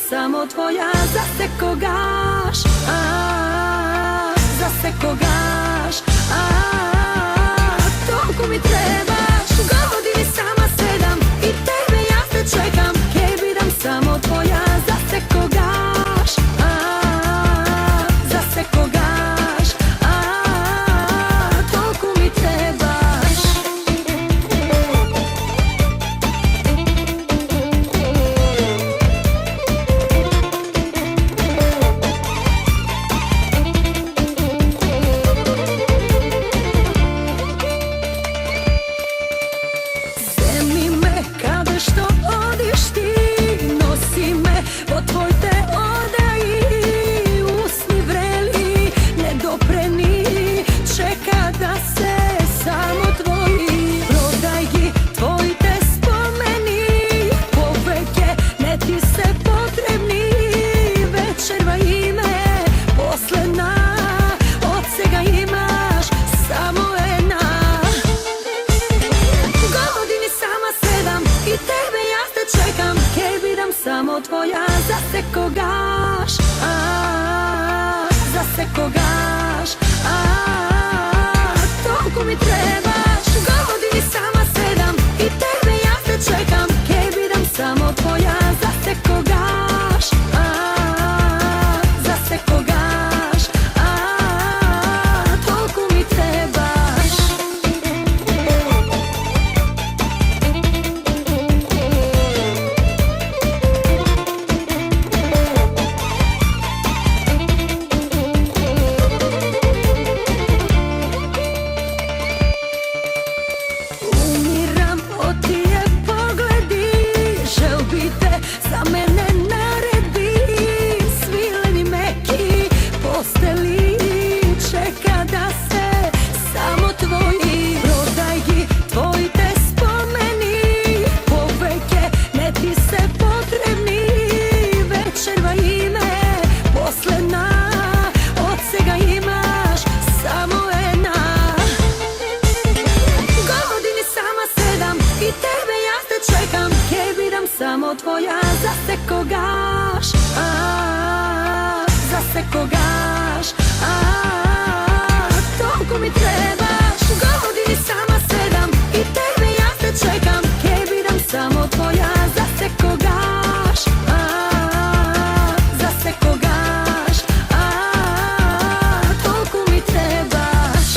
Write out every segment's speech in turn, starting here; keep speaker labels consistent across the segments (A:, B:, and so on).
A: samo tvoja. Za se kogaš, za se kogaš, toliko mi trebaš. Godini sama 7 i tebe ja se čekam. Kaj bidam samo tvoja. Za se kogaš, za se kogaš, toliko mi trebaš. Zemlji me kada što odiš ti, nosi me od tvoj te odaji. Usni vreli, nedopreni, čeka da se samo tvoji. Prodaj gi, tvoj te spomeni, poveke, ne ti se potrebni. Večerva ime, posljedna, od svega imaš samo jedna. Godini sama 7 i tebe ja se čekam. Kaj bidam samo tvoja. Za se kogaš, za se kogaš, toliko mi trebaš. Godini sama 7 i tebe ja se čekam. Kaj bidam samo tvoja. Za se kogaš, za se kogaš, toliko mi trebaš. Umiram od tije pogledi, žel bi te za mene naredi. Svileni meki posteli, čeka da se samo tvoji. Prodaj gi, tvoj te spomeni, poveke, ne ti se potrebni. Večerva ime, posljedna, od svega imaš samo jedna. Godini sama 7 i tebe ja se čekam. Kaj bidam samo tvoja. Za se kogaš, za se kogaš, toliko mi trebaš. Godini sama 7 i tebe ja se čekam. Kaj bidam samo tvoja. Za se kogaš, za se kogaš, toliko mi trebaš.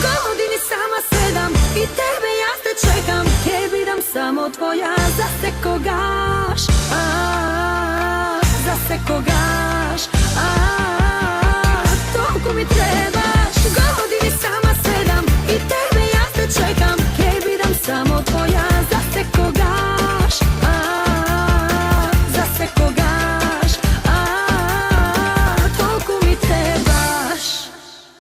A: Godini sama 7 i tebe ja se čekam. Kaj bidam samo tvoja. Za se kogaš, za se kogaš, toliko mi treba.